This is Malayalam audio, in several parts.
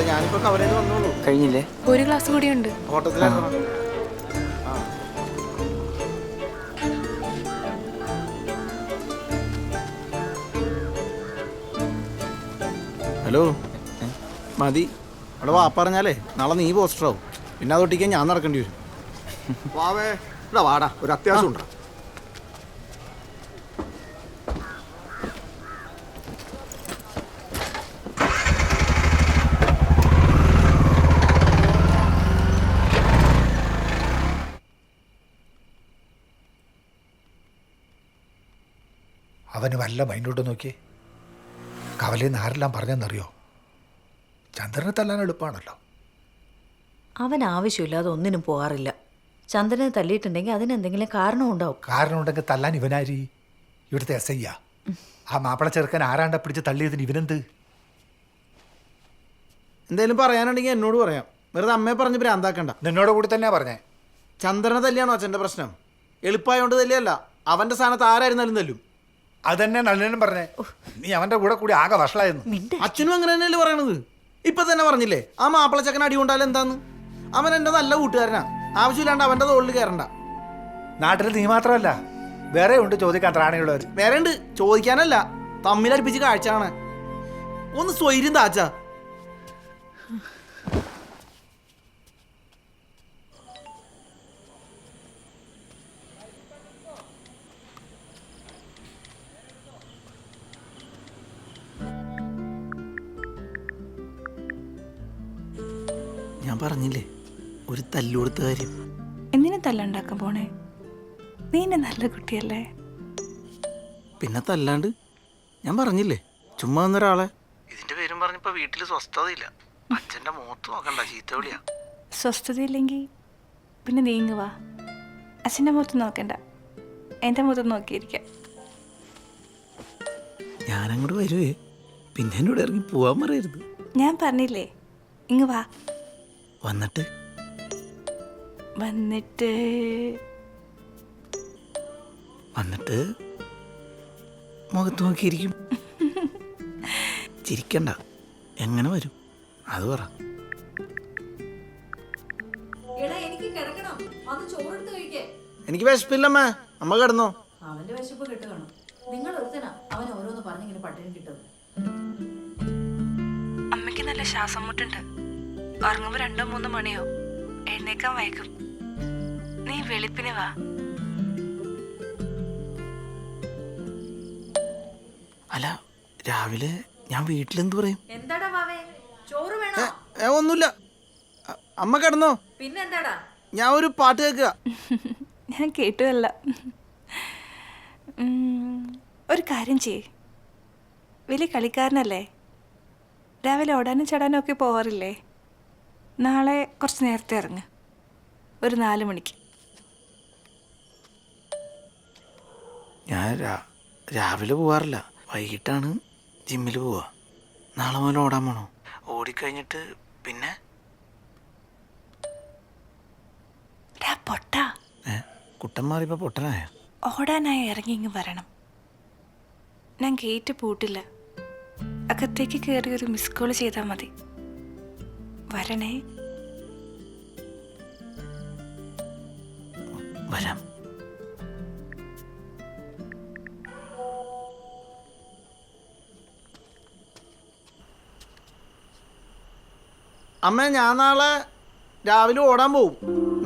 ഞാനിപ്പോ കവലേന്ന് വന്നോളൂ. കഴിഞ്ഞില്ലേ? ഒരു ക്ലാസ് കൂടിയുണ്ട്. ഓട്ടത്തിലാക്കണം. ഹലോ, മതി. അവിടെ വാപ്പറഞ്ഞാലേ നാളെ നീ പോസ്റ്ററാവും. പിന്നെ അതൊട്ടിക്കാൻ ഞാൻ നടക്കേണ്ടി വരും. വാവേ ഇവിടെ വാടാ, ഒരു അത്യാവശ്യം ഉണ്ടോ? അവന് വല്ല മൈൻഡോട്ട് നോക്കി. കവലേന്ന് ആരെല്ലാം പറഞ്ഞെന്നറിയോ? ചന്ദ്രനെ തല്ലാൻ എളുപ്പമാണല്ലോ. അവൻ ആവശ്യമില്ലാതെ ഒന്നിനും പോകാറില്ല. ചന്ദ്രനെ തല്ലിയിട്ടുണ്ടെങ്കിൽ അതിനെന്തെങ്കിലും കാരണം ഉണ്ടാവും. കാരണമുണ്ടെങ്കിൽ തല്ലാൻ ഇവനാരി? ഇവിടുത്തെ എസ് ഐ. ആ മാപ്പിള ചെറുക്കൻ ആരാണ്ട പിടിച്ച് തള്ളിയതിന് ഇവനെന്ത്? എന്തേലും പറയാനുണ്ടെങ്കിൽ എന്നോട് പറയാം. വെറുതെ അമ്മയെ പറഞ്ഞ് ഭ്രാന്താക്കണ്ട. നിന്നോട് കൂടി തന്നെയാ പറഞ്ഞേ. ചന്ദ്രനെ തല്ലിയാണോ അച്ഛൻ്റെ പ്രശ്നം? എളുപ്പമായോണ്ട് തല്ലിയല്ല, അവൻ്റെ സ്ഥാനത്ത് ആരായിരുന്നാലും തല്ലും. അതന്നെ നല്ലനും പറഞ്ഞേ. നീ അവന്റെ കൂടെ കൂടി ആകെ വഷളായിരുന്നു. അച്ഛനും അങ്ങനെ തന്നെയല്ലേ പറയണത്. ഇപ്പൊ തന്നെ പറഞ്ഞില്ലേ ആ മാപ്പിള ചക്കൻ അടി കൊണ്ടാലും എന്താന്ന്? അവൻ എൻ്റെ നല്ല കൂട്ടുകാരനാ. ആവശ്യമില്ലാണ്ട് അവൻ്റെ തോളിൽ കയറണ്ട. നാട്ടിൽ നീ മാത്രമല്ല, വേറെ ഉണ്ട് ചോദിക്കാൻ ത്രാണിയുള്ളവർ. വേറെ ഉണ്ട് ചോദിക്കാനല്ല, തമ്മിലടുപ്പിച്ച് കാഴ്ചയാണ്. ഒന്ന് സ്വൈര്യം താച്ച. ഞാൻ പറഞ്ഞില്ലേ ഒരു തല്ലുകൊടുത്ത കാര്യം. എന്തിനു തല്ലുണ്ടാക്കാൻ പോണേ? നീ എന്നെ നല്ല കുട്ടിയല്ലേ? പിന്നെ തല്ലാണ്ട് ഞാൻ പറഞ്ഞില്ലേ ചുമ്മാ ഒന്നൊരാളെ ഇതിന്റെ പേരും പറഞ്ഞപ്പോ വീട്ടില് സ്വസ്ഥതയില്ല. അച്ഛന്റെ മുഖത്ത് നോക്കണ്ട, ചീത്ത വിളിയാ. സ്വസ്ഥതയില്ലെങ്കിൽ പിന്നെ നീങ്ങുവാ. അച്ഛൻ്റെ മുഖത്ത് നോക്കണ്ട, എൻ്റെ മുഖത്ത് നോക്കിയിരിക്കാം. ഞാനങ്ങോട്ട് വരുവേ, പിന്നെ എന്നോട് ഇറങ്ങി പോവാൻ പറയരുത്. ഞാൻ പറഞ്ഞില്ലേ ഇങ്ങ് വാ. വന്നിട്ട് വന്നിട്ട് വന്നിട്ട് മുഖത്ത് നോക്കിയിരിക്കും. ചിരിക്കണ്ട, എങ്ങനെ വരും അത് പറ. എനിക്ക് വിശപ്പില്ലമ്മ, അമ്മ കിടന്നോ? അവന്റെ വിശപ്പ് കിട്ടു കാണും. നിങ്ങൾ ഒരുത്തനാ അവൻ ഓരോന്ന് പറഞ്ഞിങ്ങനെ പട്ടിണി കിട്ടുന്നത്. അമ്മയ്ക്ക് നല്ല ശ്വാസം മുട്ടുണ്ട്. ഉറങ്ങുമ്പോ 2-3 മണിയോ, എഴുന്നേക്കാൻ വൈകും. നീ വെളുപ്പിന് വാ. അല്ല രാവിലെ ഞാൻ വീട്ടിലെന്ത് പറയും? എന്താടാ വാവേ, ചോറ് വേണോ? ഒന്നുമില്ല, അമ്മ കിടന്നോ? പിന്നെന്താടാ? ഞാൻ ഒരു പാട്ട് കേൾക്കുക. ഞാൻ കേട്ടുമല്ല. ഒരു കാര്യം ചെയ്യ്, വലിയ കളിക്കാരനല്ലേ, രാവിലെ ഓടാനും ചടാനും ഒക്കെ പോവാറില്ലേ? നാളെ കുറച്ച് നേരത്തെ ഇറങ്ങ്, ഒരു 4 മണിക്ക്. ഞാൻ രാവിലെ പോവാറില്ല, വൈകിട്ടാണ് ജിമ്മിൽ പോവാ. നാളെ മുതൽ ഓടാൻ പോണോ? ഓടിക്കഴിഞ്ഞിട്ട് പിന്നെ പൊട്ടാ കുട്ടൻ മാറിയപ്പോ പൊട്ടനായ? ഓടാനായി ഇറങ്ങി ഇങ്ങ് വരണം. ഞാൻ ഗേറ്റ് പൂട്ടില്ല, അകത്തേക്ക് കയറി ഒരു മിസ് കോൾ ചെയ്താൽ മതി. വരണേ. വരാം. അമ്മ ഞാൻ നാളെ രാവിലെ ഓടാൻ പോവും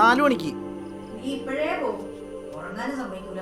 4 മണിക്ക്. നീ ഇപ്പോഴേ പോകും, ഉറങ്ങാനും സമ്മതിക്കൂല.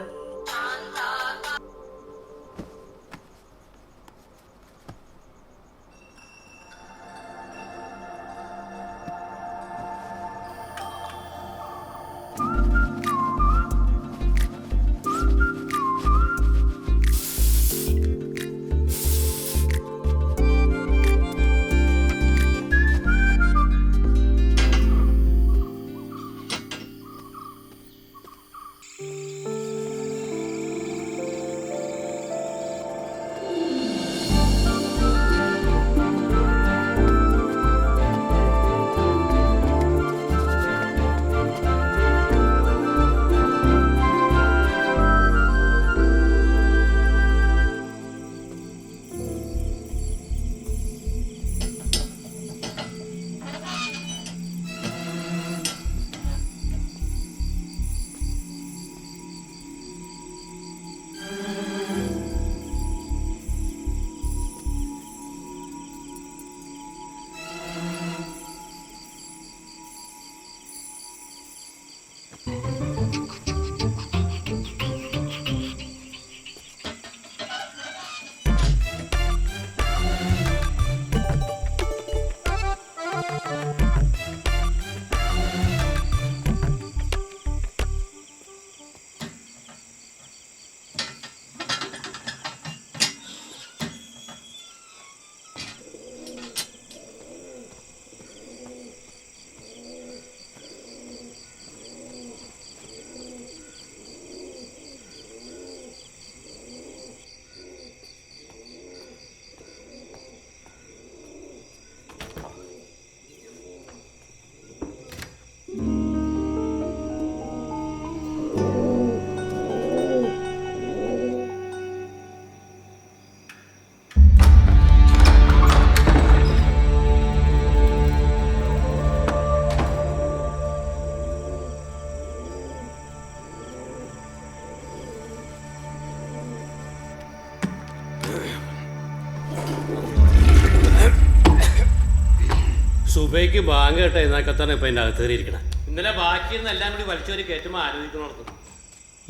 സുബൈക്ക് ബാങ്ക് കേട്ട എന്നൊക്കെത്താണ് ഇപ്പൊ എൻ്റെ അകത്ത് കയറിയിരിക്കണം. ഇന്നലെ ബാക്കിയിരുന്ന എല്ലാം കൂടി വലിച്ചവര് കയറ്റുമ്പോൾ ആലോചിക്കണോർത്ത്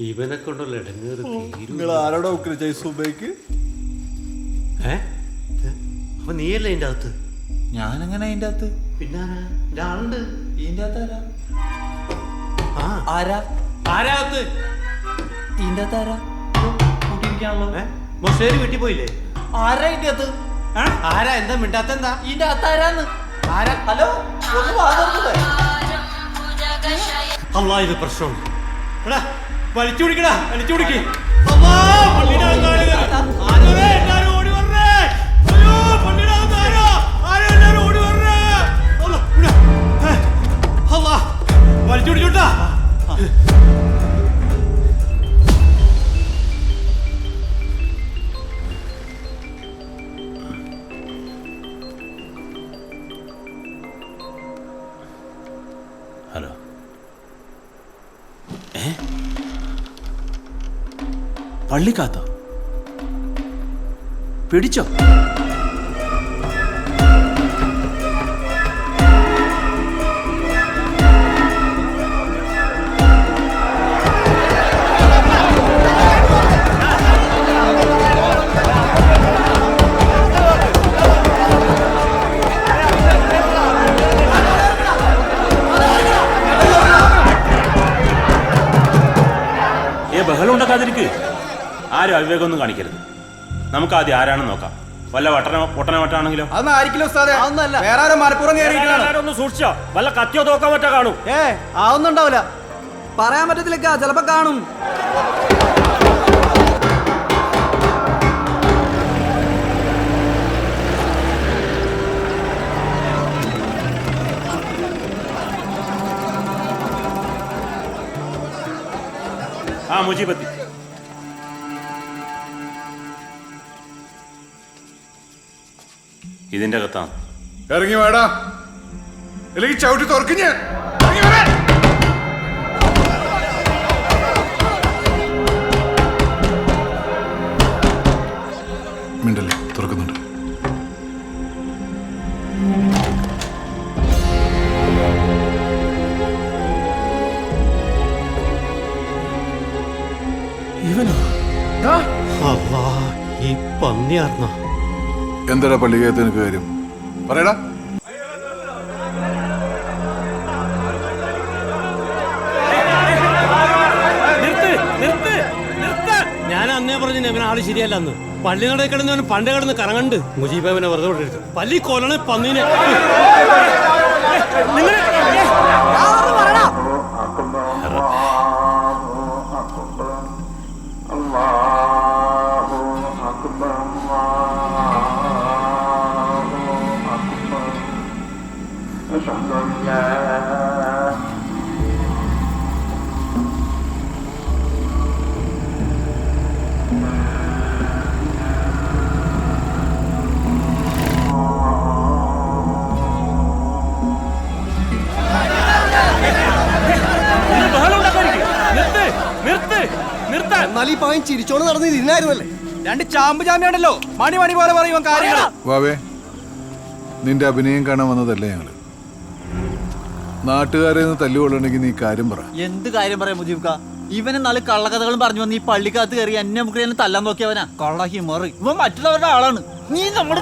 ഇവനെ കൊണ്ടുള്ള ഇടങ്ങേറ് അപ്പൊ നീയല്ലേ ഇതിന്റെ അകത്ത്? ഞാനെങ്ങനെ അതിന്റെ അകത്ത്? പിന്നെ ആളുണ്ട് ഇതിന്റെ അകത്ത് ആരാ? ആ ആരാ ആരാകത്ത്? ഇതിന്റെ അകത്ത് ആരാ? കൂട്ടിയിരിക്കാണല്ലോ. മൊസേരി വീട്ടിൽ പോയില്ലേ? ആരാ ഇതിന്റെ അകത്ത്? ആരാ എന്താ മിണ്ടാത്ത എന്താ? ഇതിന്റെ അകത്ത് ആരാന്ന്? ആരാ? ഹലോ, ഒന്ന് വാതിർന്നേ. അല്ലാ ഇത് പ്രശ്നമുണ്ട്. എടാ വലിച്ചു പിടിക്കടാ, വലിച്ചു പിടിക്ക്. വലിച്ചു പിടിച്ചോട്ടാ. ഹലോ, പള്ളിക്കാത്തോ? പിടിച്ചോ? ബഹളം ഉണ്ടാക്കാതിരിക്ക്. ആരും അവിവേകമൊന്നും കാണിക്കരുത്. നമുക്ക് ആദ്യം ആരാണെന്ന് നോക്കാം. വല്ല പൊട്ടനവട്ടാണെങ്കിലോ? അതൊന്നും ആയിരിക്കില്ല ഉസ്താദേ. അതൊന്നല്ല, വേറെ ആരും മലപ്പുറം കയറിയിട്ടാണ്. ഒന്ന് സൂക്ഷിച്ചോ, വല്ല കത്തിയോ തോക്കാൻ പറ്റാ കാണും. അതൊന്നും ഉണ്ടാവില്ല, പറയാൻ പറ്റത്തില്ല, ചിലപ്പോ കാണും. ആ മുജീബത്തി, ഇതിന്റെ അകത്താണ്. ഇറങ്ങി വേടാ, അല്ലെങ്കിൽ ചവിട്ടി തുറക്കും ഞാൻ. മിണ്ടല്ലേ, തുറക്കുന്നുണ്ട്. ഇവനോ? ഈ പന്നിയാർന്ന എന്താടാ പള്ളിക്കകത്ത് എനിക്ക് കാര്യം പറയടാ. ഞാൻ അന്നേ പറഞ്ഞു ഇവൻ ആള് ശരിയല്ലെന്ന്. പള്ളി നടയിൽ കിടന്നവന് പണ്ട് കിടന്ന് കറങ്ങണ്ട്. മുജീബിനെ വെറുതെ വിടരുത്. പള്ളി കൊല്ലണ പന്നീനെ. എന്നാൽ ഈ പയ്യൻ ചിരിച്ചോണ്ട് നടന്ന് ഇരുന്നായിരുന്നല്ലേ. രണ്ട് ചാമ്പ് ചാമ്പിയാണല്ലോ, മണി മണി പോലെ പറയുവാൻ കാര്യങ്ങൾ. വാവേ, നിന്റെ അഭിനയം കാണാൻ വന്നതല്ലേ ഞങ്ങള്. നാട്ടുകാരെ തല്ലുകൊള്ളണമെങ്കിൽ നീ കാര്യം പറ. എന്ത് കാര്യം പറയാം മുജീബ്ക്ക? ഇവന് നാല് കള്ളക്കഥകളും പറഞ്ഞു വന്ന് ഈ പള്ളിക്കകത്ത് കയറി എന്നെ നമുക്ക് എന്നെ തല്ലാൻ നോക്കിയവനാ. കള്ള ഹിമറ്. ഇവൻ മറ്റുള്ളവരുടെ ആളാണ്. നീ നമ്മുടെ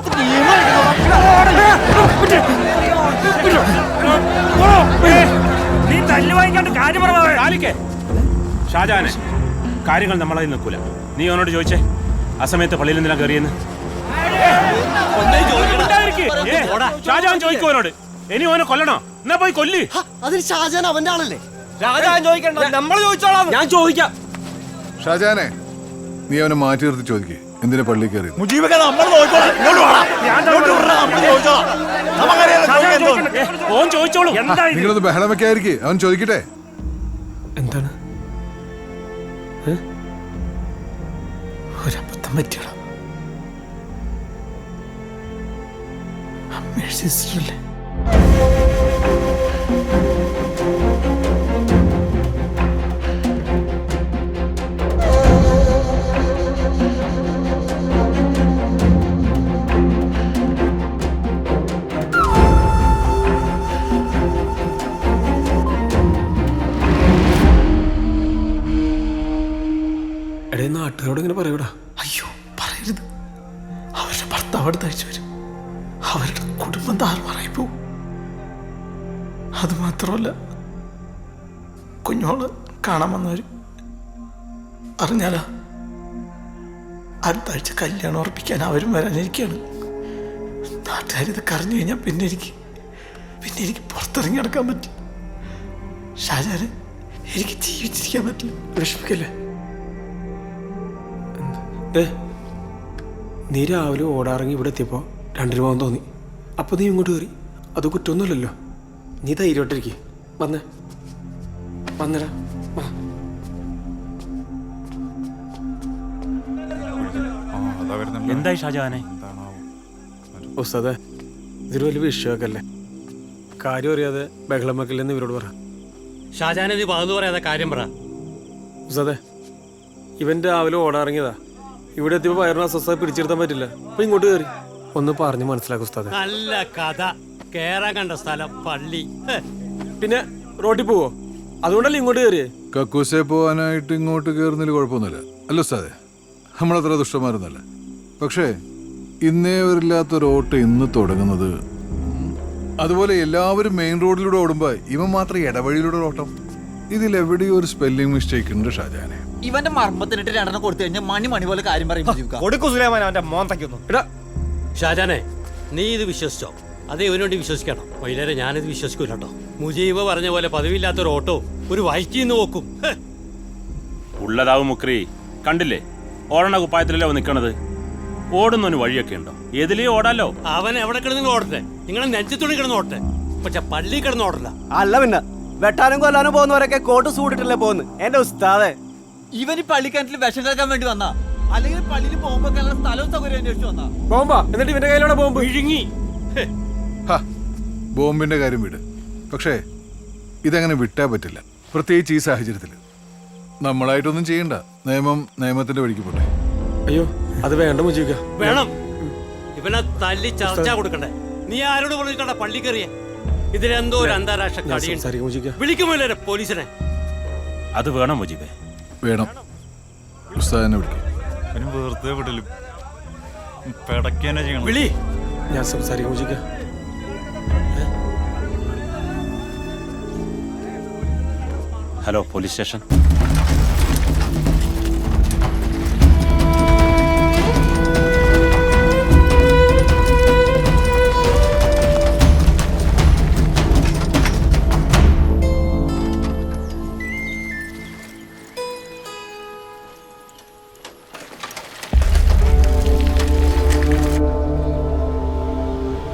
നീ തല്ലു വാങ്ങിക്കാണ്ട് കാര്യം പറഞ്ഞേ. ഷാജാനെ, കാര്യങ്ങൾ നമ്മളതിൽ നിൽക്കൂല. നീ അവനോട് ചോദിച്ചേ ആ സമയത്ത് പള്ളിയിൽ എന്തിനാ കയറിയെന്ന്. ഷാജാൻ ചോദിക്കും അവനോട്. ഇനി ഓനെ കൊല്ലണോ? എന്നാ പോയി കൊല്ല്. അതിന് ഷാജാൻ അവന്റെ ആളല്ലേ? ഷാജാൻ ചോദിക്കണ്ട, നമ്മൾ ചോദിച്ചോളാം. ഞാൻ ചോദിക്കാം. ഷാജാനെ, നീ അവനെ മാറ്റി നിർത്തി ചോദിക്കേ എന്തിനാ പള്ളി കയറി. ഓൻ ചോദിച്ചോളൂ. നിങ്ങളത് ബഹളം വെക്കായിരിക്കേ, അവൻ ചോദിക്കട്ടെ. എന്താണ് ഒരബദ്ധം പറ്റിയടാ. അമ്മയുടെ സിസ്റ്ററല്ലേ? എടേ, നാട്ടുകാരോട് ഇങ്ങനെ പറയൂടാ. അയ്യോ പറയരുത്. അവരുടെ ഭർത്താവ് അടുത്ത് അയച്ചു വരും. അവരുടെ കുടുംബം താറുമാറായി പോവും. അത് മാത്രമല്ല, കുഞ്ഞോള് കാണാൻ വന്നവര് അറിഞ്ഞാലാ അടുത്ത ആഴ്ച കല്യാണം ഉറപ്പിക്കാൻ അവരും വരാനിരിക്കുകയാണ്. നാട്ടുകാരിതൊക്കെ അറിഞ്ഞു കഴിഞ്ഞാൽ പിന്നെ എനിക്ക് പുറത്തിറങ്ങി നടക്കാൻ പറ്റും. ഷാജാന്, എനിക്ക് ജീവിച്ചിരിക്കാൻ പറ്റില്ല. വിഷമിക്കല്ലേ? നീ രാവിലെ ഓടാറങ്ങി ഇവിടെ എത്തിയപ്പോൾ 2 രൂപ തോന്നി. അപ്പോൾ നീ ഇങ്ങോട്ട് കയറി. അത് കുറ്റമൊന്നുമില്ലല്ലോ. നീ ധൈര്യമായിട്ടിരിക്കേ. വന്നടാ. എന്തായി ഷാജാനെ? ഉസ്താദേ, ഇതൊരു വലിയ വിഷയമൊക്കെയല്ലേ. കാര്യം അറിയാതെ ബഹളം വെക്കില്ലെന്ന് ഇവരോട് പറ. ഷാജാനെ, നീ പകന്നു പറയാതെ കാര്യം പറ. ഉസ്താദേ, ഇവൻ രാവിലെ ഓടാറങ്ങിയതാ. ഇവിടെ എത്തിയപ്പോൾ വയറിന് അസ്വസ്ഥത പിടിച്ചെടുത്താൻ പറ്റില്ല. അപ്പൊ ഇങ്ങോട്ട് കയറി. ഒന്ന് പറഞ്ഞ് മനസ്സിലാക്കും ഉസ്താദേ. നല്ല കഥ. കേറാൻ കണ്ട സ്ഥലം പള്ളി. പിന്നെ റോട്ടിൽ പോവോ? അതുകൊണ്ടല്ലേ ഇങ്ങോട്ട് കയറിയേ. കക്കൂസെ പോകാനായിട്ട് ഇങ്ങോട്ട് കയറുന്നതിൽ കുഴപ്പമൊന്നുമില്ല. അല്ല ഉസ്താദെ, നമ്മളത്ര ദുഷ്ടന്മാരൊന്നുമല്ല. പക്ഷേ ഇന്നേ വരില്ലാത്തൊരു ഓട്ടം ഇന്ന് തുടങ്ങുന്നത്. അതുപോലെ എല്ലാവരും മെയിൻ റോഡിലൂടെ ഓടുമ്പോ ഇവൻ മാത്രം ഇടവഴിയിലൂടെ ഓട്ടം. ഇതിലെവിടെയോ ഒരു സ്പെല്ലിംഗ് മിസ്റ്റേക്ക് ഉണ്ട് ഷാജാനെ. ഇവന്റെ മർമ്മത്തിനിട്ട് 2 കൊടുത്തു കഴിഞ്ഞാൽ മണി പോലെ കാര്യം പറയും. ഷാജാനെ, നീ ഇത് വിശ്വസിച്ചോ? അതേ ഇവനോട് വിശ്വസിക്കണം. വൈകുന്നേരം ഞാനിത് വിശ്വസിക്കൂല കേട്ടോ. മുജീബ് പറഞ്ഞ പോലെ പതിവില്ലാത്തൊരു ഓട്ടോ ഒരു വൈക്കിന്ന് നോക്കും. ഉള്ളതാവും മുക്രി. കണ്ടില്ലേ, ഓടണ കുപ്പായത്തിലല്ലേ അവൻ നിൽക്കണത്. ഓടുന്നൊരു വഴിയൊക്കെ ഉണ്ടോ? ഏതിലേ ഓടാലോ. അവൻ എവിടെ കിടന്നു ഓടട്ടെ. നിങ്ങളെ നെഞ്ചത്തുണി കിടന്ന് ഓടട്ടെ. പക്ഷെ പള്ളി കിടന്ന് ഓടല്ല. അല്ല, പിന്നെ വെട്ടാനും കൊല്ലാനും പോകുന്നവരൊക്കെ കോട്ട് സൂട്ടിട്ടല്ലേ പോകുന്നു. എന്റെ ഉസ്താദേ, ഇവൻ ഈ പള്ളിക്കിണറ്റിൽ വിഷം കേൾക്കാൻ വേണ്ടി വന്നാ, അല്ലെങ്കിൽ പള്ളിയിൽ പോകുമ്പോ സ്ഥലവും സൗകര്യം അന്വേഷിച്ചു വന്നാ. ബോംബാ. എന്നിട്ട് ഇവന്റെ കയ്യിലൂടെ ബോംബ് വിഴുങ്ങി. ബോംബിന്റെ കാര്യം വിട്. പക്ഷേ ഇതങ്ങനെ വിട്ടാ പറ്റില്ല, പ്രത്യേകിച്ച് ഈ സാഹചര്യത്തിൽ. നമ്മളായിട്ടൊന്നും ചെയ്യണ്ട. നിയമത്തിന്റെ വഴിക്ക് പോട്ടെ. അയ്യോ, അത് വേണ്ട മുജീബ. വേണം. ഇവനെ തല്ലി ചർച്ച കൊടുക്കണ്ടേ? നീ ആരോട് പറഞ്ഞിട്ടാ പള്ളി കയറിയ? ഇതിലെന്തോ ഒരു അന്താരാഷ്ട്ര കടിയുണ്ട്. വിളിക്കുമല്ലോ പോലീസിനെ. അത് വേണം മുജീബേ. വേണം. ഉസ്താദിനെ വിളിക്കും. വെറുതെ വിടലും ചെയ്യണം. വിളി. ഞാൻ സംസാരിക്കും മുജീബ. Hello, police station.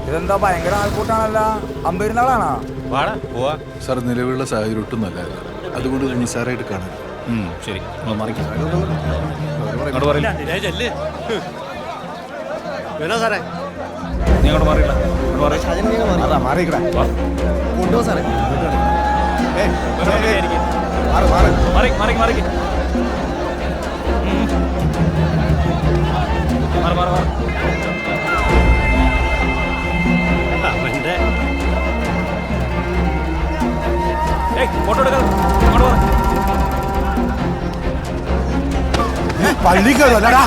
ഇതെന്താ ഭയങ്കര ആൾക്കൂട്ടാണല്ലോ. അമ്പരുന്നാളാണോ? സാർ, നിലവിലുള്ള സാഹചര്യം ഒട്ടും നല്ലതല്ല. അതുകൊണ്ട് ഇത് നിസ്സാരമായിട്ട് കാണാൻ. ശരി, സാറേ, കൊണ്ടുപോ സാറേ. അവന്റെ പള്ളിക്കല്ലടാ.